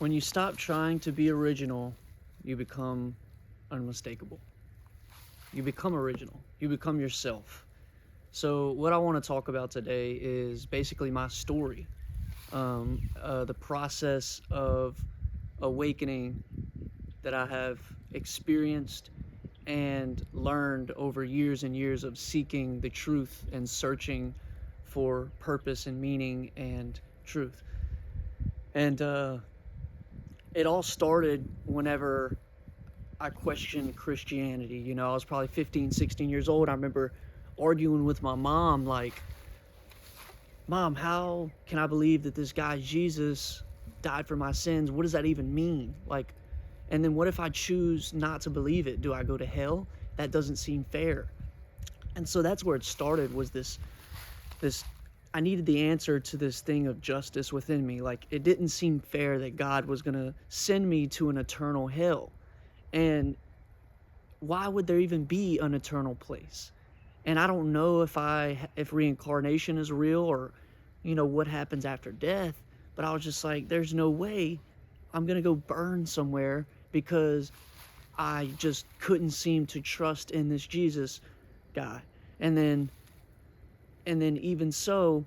When you stop trying to be original, you become unmistakable. You become original. You become yourself. So, what I want to talk about today is basically my story, the process of awakening that I have experienced and learned over years and years of seeking the truth and searching for purpose and meaning and truth. And it all started whenever I questioned Christianity. I was probably 15, 16 years old. I remember arguing with my mom, like, Mom, how can I believe that this guy Jesus died for my sins? What does that even mean? Like, and then what if I choose not to believe it? Do I go to hell? That doesn't seem fair. And so that's where it started, was this I needed the answer to this thing of justice within me. Like, it didn't seem fair that God was going to send me to an eternal hell. And why would there even be an eternal place? And I don't know if reincarnation is real, or what happens after death, but I was just like, there's no way I'm going to go burn somewhere because I just couldn't seem to trust in this Jesus guy. And then even so,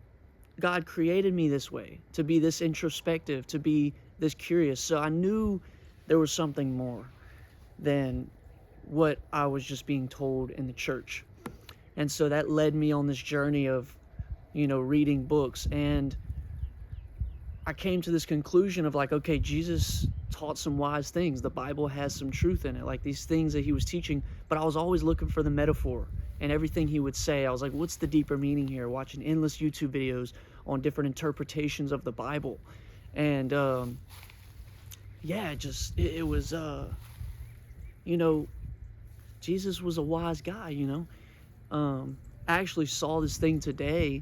God created me this way, to be this introspective, to be this curious. So I knew there was something more than what I was just being told in the church. And so that led me on this journey of, reading books. And I came to this conclusion of, like, okay, Jesus taught some wise things. The Bible has some truth in it, like these things that he was teaching. But I was always looking for the metaphor and everything he would say. I was like, what's the deeper meaning here? Watching endless YouTube videos on different interpretations of the Bible. And it was, Jesus was a wise guy. I actually saw this thing today,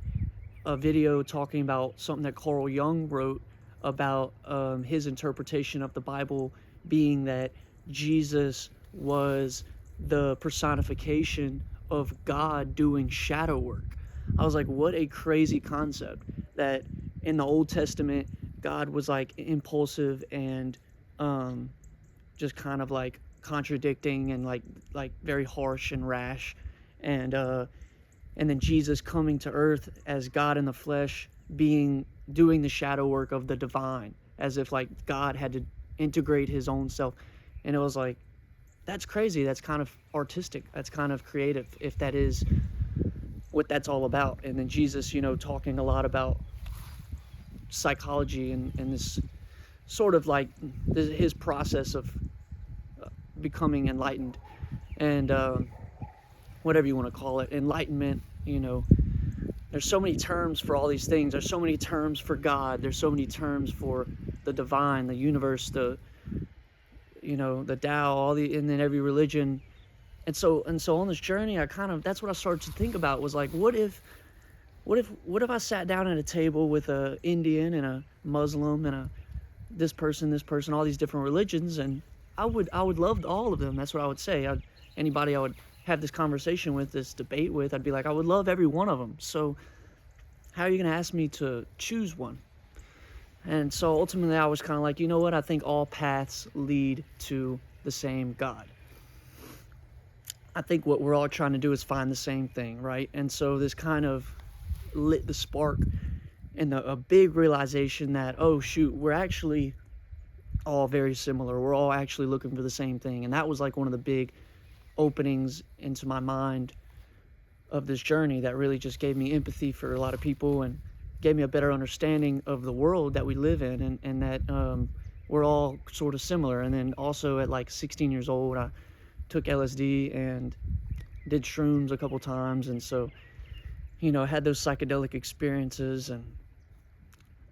a video talking about something that Carl Jung wrote about his interpretation of the Bible, being that Jesus was the personification of God doing shadow work. I was like, what a crazy concept, that in the Old Testament, God was like impulsive and just kind of like contradicting and like very harsh and rash. And then Jesus coming to earth as God in the flesh, doing the shadow work of the divine, as if like God had to integrate his own self. And it was like, that's crazy. That's kind of artistic. That's kind of creative, if that is what that's all about. And then Jesus, talking a lot about psychology and this sort of like his process of becoming enlightened, and whatever you want to call it, enlightenment. There's so many terms for all these things. There's so many terms for God. There's so many terms for the divine, the universe, the Tao, and then every religion. And so on this journey, that's what I started to think about, was like, what if I sat down at a table with a Indian and a Muslim and this person, all these different religions, and I would love all of them. That's what I would say. Anybody I would have this conversation with, this debate with, I'd be like, I would love every one of them. So how are you going to ask me to choose one? And so ultimately I was kind of like, you know what? I think all paths lead to the same God. I think what we're all trying to do is find the same thing, right? And so this kind of lit the spark and a big realization that, oh shoot, we're actually all very similar. We're all actually looking for the same thing. And that was like one of the big openings into my mind of this journey, that really just gave me empathy for a lot of people and gave me a better understanding of the world that we live in, and that we're all sort of similar. And then also at like 16 years old, I took LSD and did shrooms a couple times, and so had those psychedelic experiences, and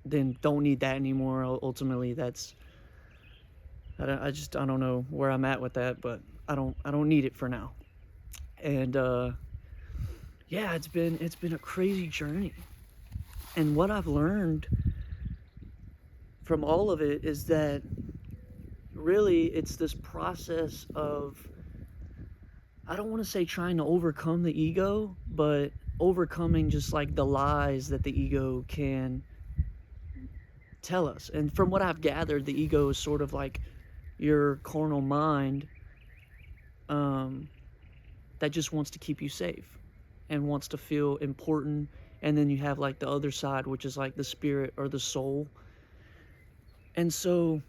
then don't need that anymore. Ultimately, I don't know where I'm at with that, but I don't need it for now. And it's been a crazy journey. And what I've learned from all of it is that really it's this process of, I don't want to say trying to overcome the ego, but overcoming just like the lies that the ego can tell us. And from what I've gathered, the ego is sort of like your carnal mind that just wants to keep you safe and wants to feel important. And then you have like the other side, which is like the spirit or the soul. And so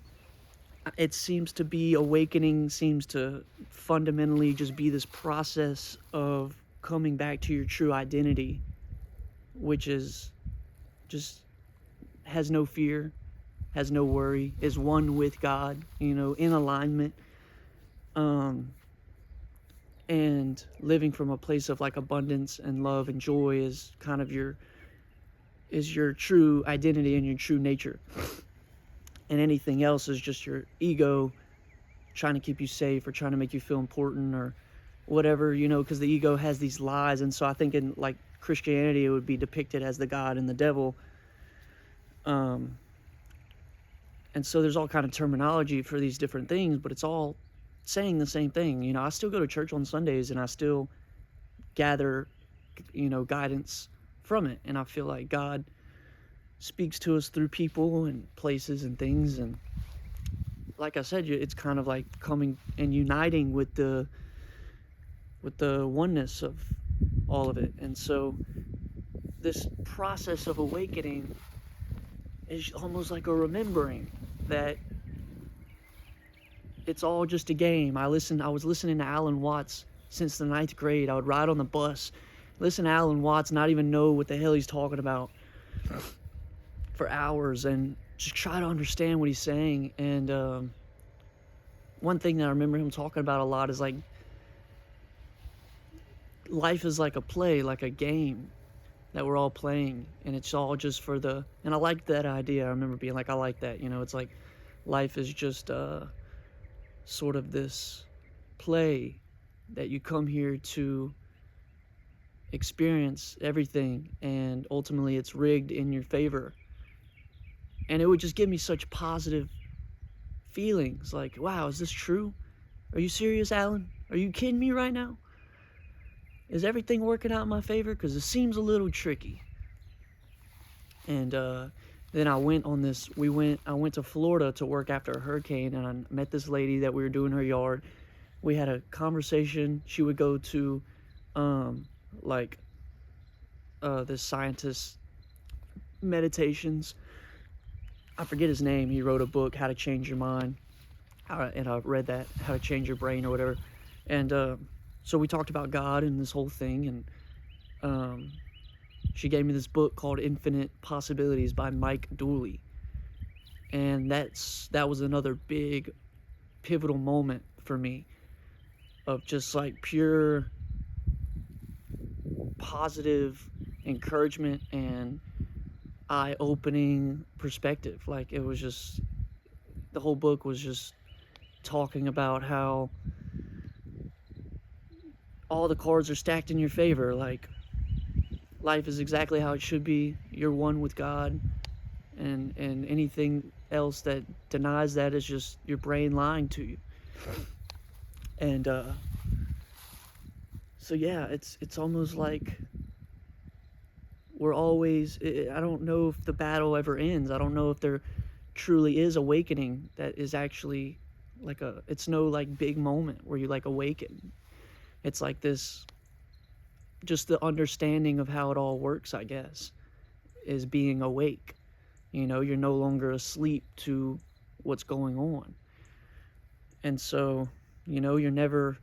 it seems to be awakening, seems to fundamentally just be this process of coming back to your true identity, which is just has no fear, has no worry, is one with God, you know, in alignment, and living from a place of like abundance and love and joy is kind of your true identity and your true nature. And anything else is just your ego trying to keep you safe or trying to make you feel important or whatever, you know, because the ego has these lies. And so I think in like Christianity, it would be depicted as the God and the devil. And so there's all kind of terminology for these different things, but it's all saying the same thing. You know, I still go to church on Sundays and I still gather, you know, guidance from it. And I feel like God speaks to us through people and places and things. And like I said, it's kind of like coming and uniting with the oneness of all of it. And so this process of awakening is almost like a remembering that it's all just a game. I was listening to Alan Watts since the 9th grade. I would ride on the bus, listen to Alan Watts, not even know what the hell he's talking about for hours, and just try to understand what he's saying. And one thing that I remember him talking about a lot is like life is like a play, like a game that we're all playing, and it's all just for the, and I like that idea. I remember being like, I like that, you know, it's like life is just sort of this play that you come here to experience everything, and ultimately it's rigged in your favor. And it would just give me such positive feelings, like, wow, is this true? Are you serious, Alan? Are you kidding me right now? Is everything working out in my favor? Because it seems a little tricky. And then I went to Florida to work after a hurricane, and I met this lady that we were doing her yard. We had a conversation. She would go to this scientist meditations. I forget his name. He wrote a book, How to Change Your Mind, and I read that, How to Change Your Brain or whatever. And so we talked about God and this whole thing, and she gave me this book called Infinite Possibilities by Mike Dooley. And that was another big pivotal moment for me of just like pure positive encouragement and eye-opening perspective. Like, it was just, the whole book was just talking about how all the cards are stacked in your favor. Like, life is exactly how it should be. You're one with God, and anything else that denies that is just your brain lying to you. And so yeah, it's almost like we're always, I don't know if the battle ever ends. I don't know if there truly is awakening that is actually like it's no like big moment where you like awaken. It's like this, just the understanding of how it all works, I guess, is being awake. You know, you're no longer asleep to what's going on. And so, you know, you're never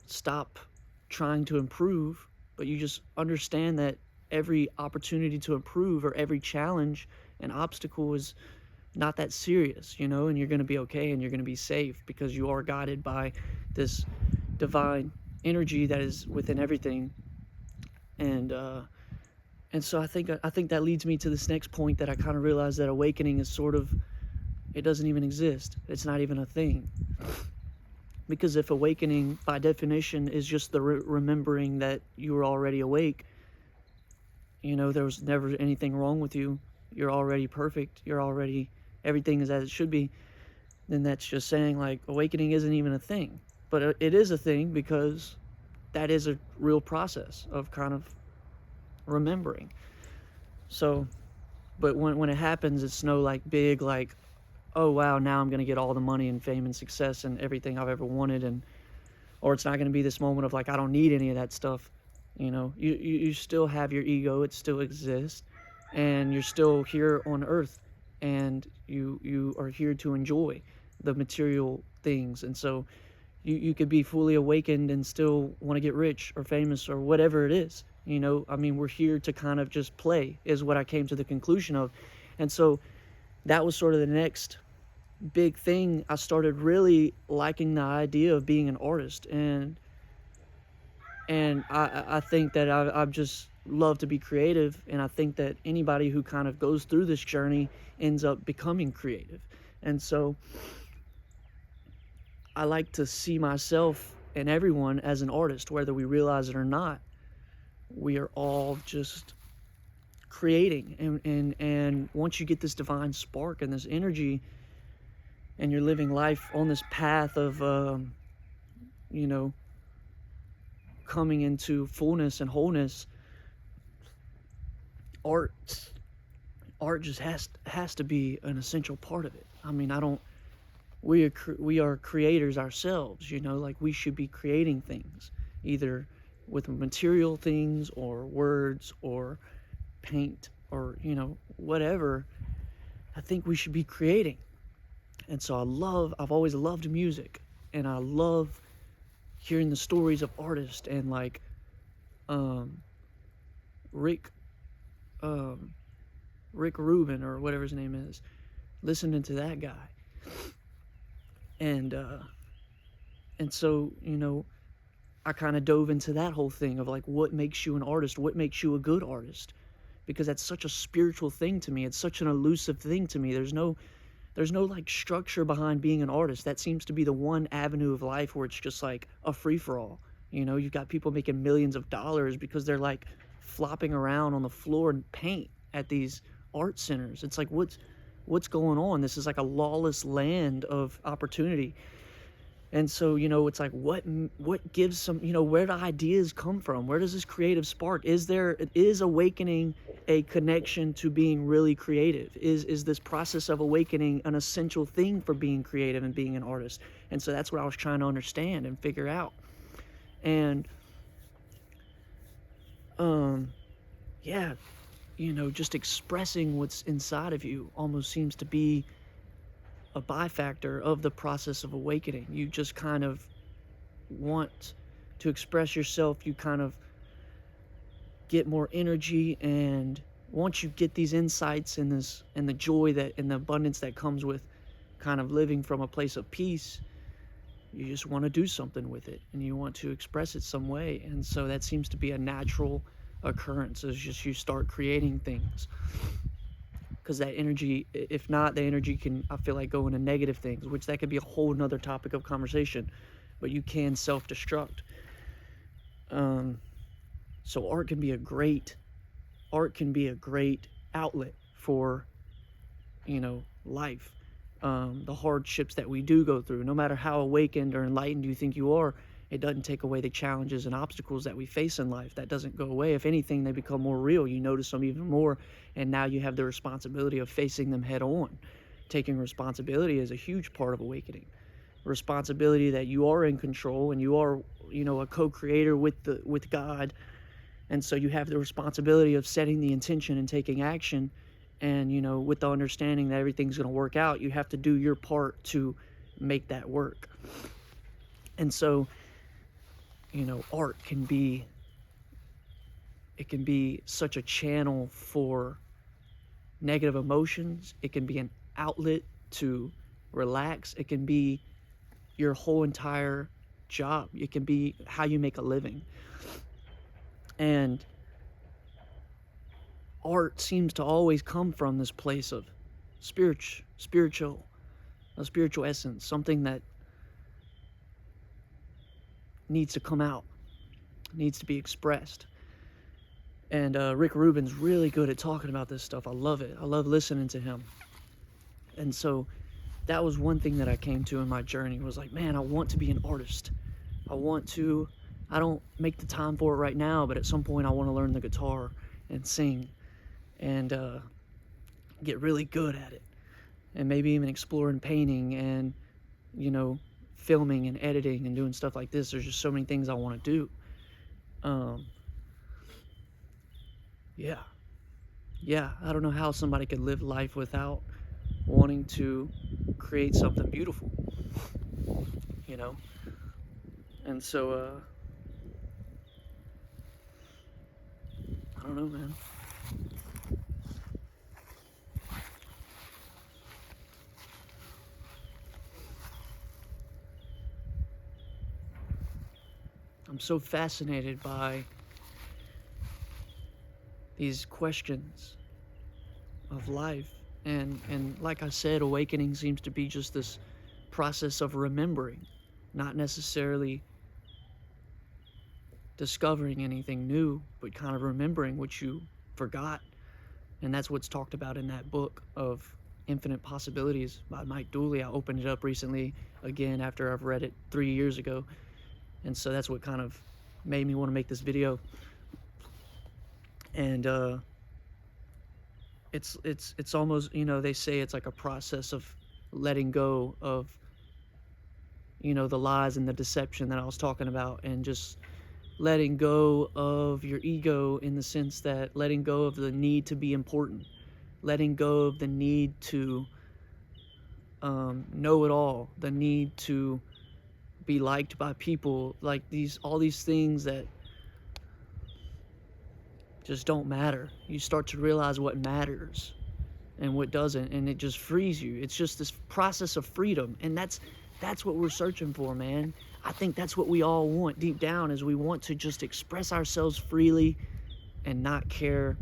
stop trying to improve, but you just understand that every opportunity to improve or every challenge and obstacle is not that serious, you know, and you're going to be okay and you're going to be safe because you are guided by this divine energy that is within everything. And so I think that leads me to this next point, that I kind of realized that awakening is sort of, it doesn't even exist. It's not even a thing. Because if awakening by definition is just the remembering that you were already awake, you know, there was never anything wrong with you, you're already perfect, everything is as it should be, then that's just saying like awakening isn't even a thing. But it is a thing, because that is a real process of kind of remembering. So But when it happens, it's no like big like, oh wow, now I'm gonna get all the money and fame and success and everything I've ever wanted, and or it's not gonna be this moment of like I don't need any of that stuff. You know, you still have your ego, it still exists, and you're still here on earth, and you are here to enjoy the material things. And so you could be fully awakened and still want to get rich or famous or whatever it is. You know, I mean, we're here to kind of just play, is what I came to the conclusion of. And so that was sort of the next big thing. I started really liking the idea of being an artist, and I think that I've just love to be creative, and I think that anybody who kind of goes through this journey ends up becoming creative. And so I like to see myself and everyone as an artist, whether we realize it or not. We are all just creating, and once you get this divine spark and this energy, and you're living life on this path of you know, coming into fullness and wholeness, art just has to be an essential part of it. I mean, we are creators ourselves, you know, like we should be creating things, either with material things or words or paint or, you know, whatever. I think we should be creating. And so I've always loved music, and I love hearing the stories of artists, and like Rick Rubin or whatever his name is, listening to that guy. And so, you know, I kind of dove into that whole thing of like, what makes you an artist? What makes you a good artist? Because that's such a spiritual thing to me. It's such an elusive thing to me. There's no like structure behind being an artist. That seems to be the one avenue of life where it's just like a free-for-all. You know, you've got people making millions of dollars because they're like flopping around on the floor in paint at these art centers. It's like, what's going on? This is like a lawless land of opportunity. And so, you know, it's like, what gives some, you know, where do ideas come from? Where does this creative spark? Is awakening a connection to being really creative? Is this process of awakening an essential thing for being creative and being an artist? And so that's what I was trying to understand and figure out. And, yeah, you know, just expressing what's inside of you almost seems to be a byfactor of the process of awakening. You just kind of want to express yourself. You kind of get more energy, and once you get these insights and the joy that and the abundance that comes with kind of living from a place of peace, you just want to do something with it, and you want to express it some way. And so that seems to be a natural occurrence, is just you start creating things. Because that energy, if not, the energy can, I feel like, go into negative things, which that could be a whole nother topic of conversation. But you can self-destruct. So art can be a great outlet for, you know, life. The hardships that we do go through, no matter how awakened or enlightened you think you are, it doesn't take away the challenges and obstacles that we face in life. That doesn't go away. If anything, they become more real. You notice them even more, and now you have the responsibility of facing them head on. Taking responsibility is a huge part of awakening. Responsibility that you are in control, and you are, you know, a co-creator with God. And so you have the responsibility of setting the intention and taking action. And, you know, with the understanding that everything's going to work out, you have to do your part to make that work. And so, you know, art can be such a channel for negative emotions. It can be an outlet to relax. It can be your whole entire job. It can be how you make a living. And art seems to always come from this place of spiritual essence, something that needs to come out, needs to be expressed. And Rick Rubin's really good at talking about this stuff. I love it. I love listening to him. And so that was one thing that I came to in my journey, was like, man, I want to be an artist. I don't make the time for it right now, but at some point I want to learn the guitar and sing. And get really good at it, and maybe even exploring painting and, filming and editing and doing stuff like this. There's just so many things I want to do. Um, yeah, yeah. I don't know how somebody could live life without wanting to create something beautiful, you know? And so, I don't know, man. I'm so fascinated by these questions of life. And like I said, awakening seems to be just this process of remembering, not necessarily discovering anything new, but kind of remembering what you forgot. And that's what's talked about in that book of Infinite Possibilities by Mike Dooley. I opened it up recently again after I've read it 3 years ago. And so that's what kind of made me want to make this video. And it's almost, they say it's like a process of letting go of, the lies and the deception that I was talking about, and just letting go of your ego, in the sense that letting go of the need to be important, letting go of the need to know it all, the need to be liked by people, like all these things that just don't matter. You start to realize what matters and what doesn't, and it just frees you. It's just this process of freedom, and that's what we're searching for, man. I think that's what we all want deep down, is we want to just express ourselves freely and not care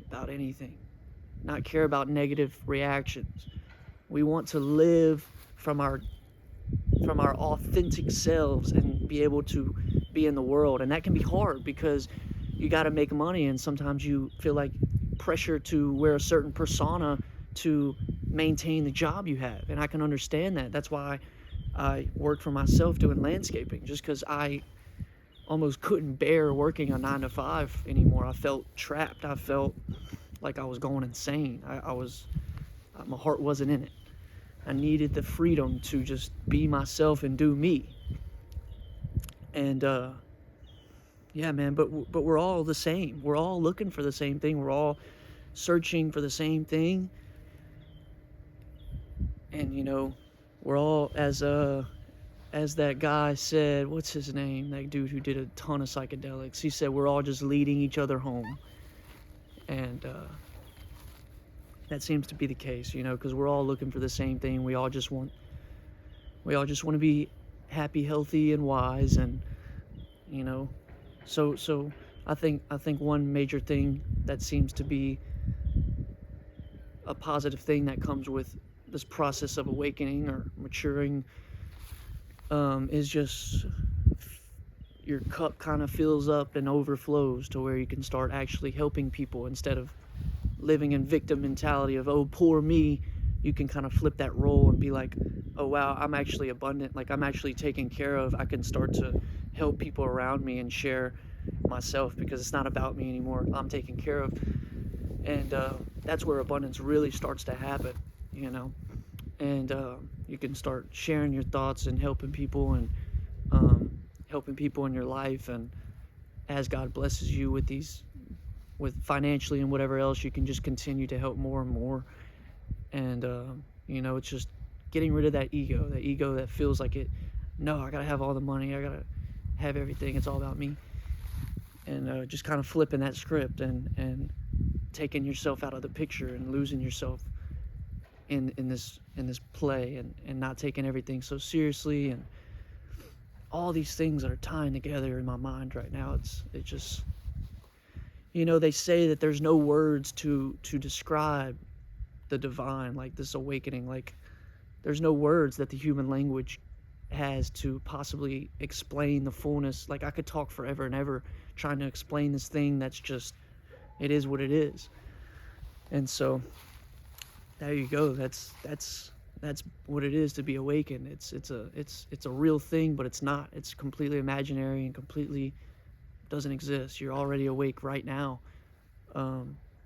about anything, not care about negative reactions. We want to live from our authentic selves and be able to be in the world. And that can be hard because you got to make money, and sometimes you feel like pressure to wear a certain persona to maintain the job you have. And I can understand that. That's why I work for myself doing landscaping, just because I almost couldn't bear working a 9-to-5 anymore. I felt trapped. I felt like I was going insane. My heart wasn't in it. I needed the freedom to just be myself and do me. And yeah, man, but we're all the same. We're all looking for the same thing. We're all searching for the same thing. And we're all, as that guy said, what's his name? That dude who did a ton of psychedelics. He said we're all just leading each other home. And that seems to be the case, because we're all looking for the same thing. We all just want to be happy, healthy, and wise. And so I think one major thing that seems to be a positive thing that comes with this process of awakening or maturing is just your cup kind of fills up and overflows to where you can start actually helping people, instead of living in victim mentality of, oh, poor me. You can kind of flip that role and be like, oh wow, I'm actually abundant, like I'm actually taken care of. I can start to help people around me and share myself, because it's not about me anymore. I'm taken care of. And that's where abundance really starts to happen, and you can start sharing your thoughts and helping people, and helping people in your life. And as God blesses you with financially and whatever else, you can just continue to help more and more. And it's just getting rid of that ego that feels like I gotta have all the money, I gotta have everything, it's all about me. And just kind of flipping that script and taking yourself out of the picture and losing yourself in this play, and not taking everything so seriously. And all these things that are tying together in my mind right now, it just, they say that there's no words to describe the divine, like this awakening. Like, there's no words that the human language has to possibly explain the fullness. Like, I could talk forever and ever trying to explain this thing that's just, it is what it is. And so there you go. That's what it is to be awakened. It's a real thing, but it's not. It's completely imaginary and completely doesn't exist. You're already awake right now,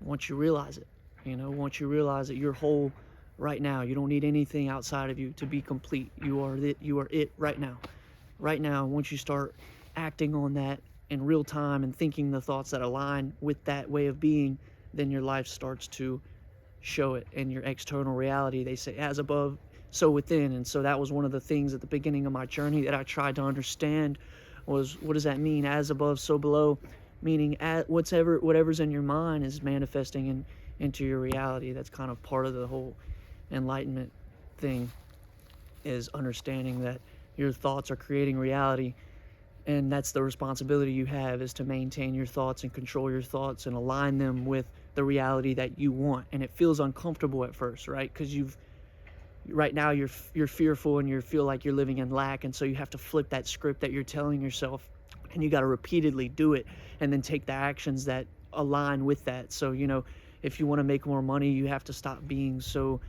once you realize it. You know, once you realize that you're whole right now, you don't need anything outside of you to be complete. You are it right now. Right now, once you start acting on that in real time and thinking the thoughts that align with that way of being, then your life starts to show it. And your external reality, they say, as above, so within. And so that was one of the things at the beginning of my journey that I tried to understand was, what does that mean? As above, so below. Meaning at whatever's in your mind is manifesting into your reality. That's kind of part of the whole enlightenment thing, is understanding that your thoughts are creating reality, and that's the responsibility you have, is to maintain your thoughts and control your thoughts and align them with the reality that you want. And it feels uncomfortable at first, right? Because right now you're fearful and you feel like you're living in lack, and so you have to flip that script that you're telling yourself, and you got to repeatedly do it and then take the actions that align with that. So, you know, if you want to make more money, you have to stop being so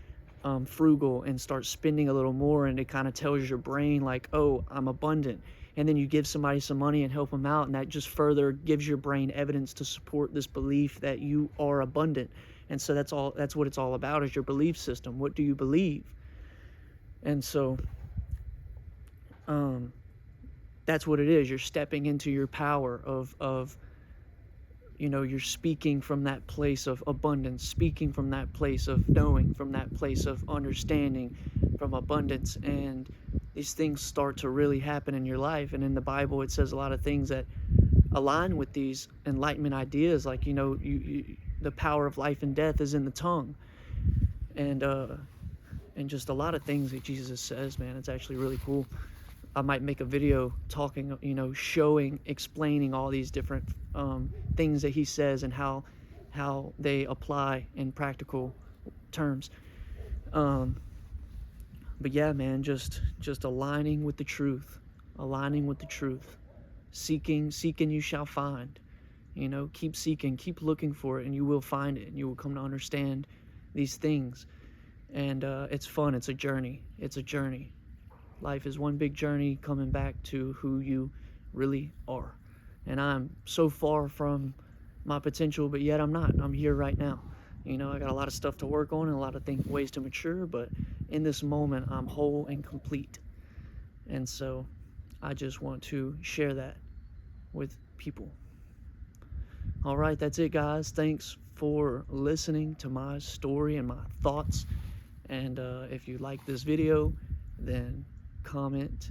frugal and start spending a little more, and it kind of tells your brain like, oh, I'm abundant. And then you give somebody some money and help them out, and that just further gives your brain evidence to support this belief that you are abundant. And so that's what it's all about, is your belief system. What do you believe? And so that's what it is. You're stepping into your power of you know, you're speaking from that place of abundance, speaking from that place of knowing, from that place of understanding, from abundance. And these things start to really happen in your life. And in the Bible, it says a lot of things that align with these enlightenment ideas, like, you know, the power of life and death is in the tongue. And just a lot of things that Jesus says, man. It's actually really cool. I might make a video talking, you know, explaining all these different things that he says and how they apply in practical terms. But yeah, man, just aligning with the truth, seeking you shall find. You know, keep seeking, keep looking for it, and you will find it, and you will come to understand these things. And it's fun. It's a journey. Life is one big journey coming back to who you really are. And I'm so far from my potential, but yet I'm not. I'm here right now. You know, I got a lot of stuff to work on and a lot of ways to mature, but in this moment, I'm whole and complete. And so I just want to share that with people. All right, that's it, guys. Thanks for listening to my story and my thoughts. And if you like this video, then comment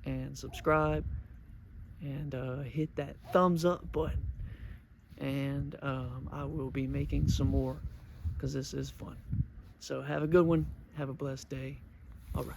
and subscribe, and hit that thumbs up button. And I will be making some more, because this is fun. So have a good one. Have a blessed day. All right.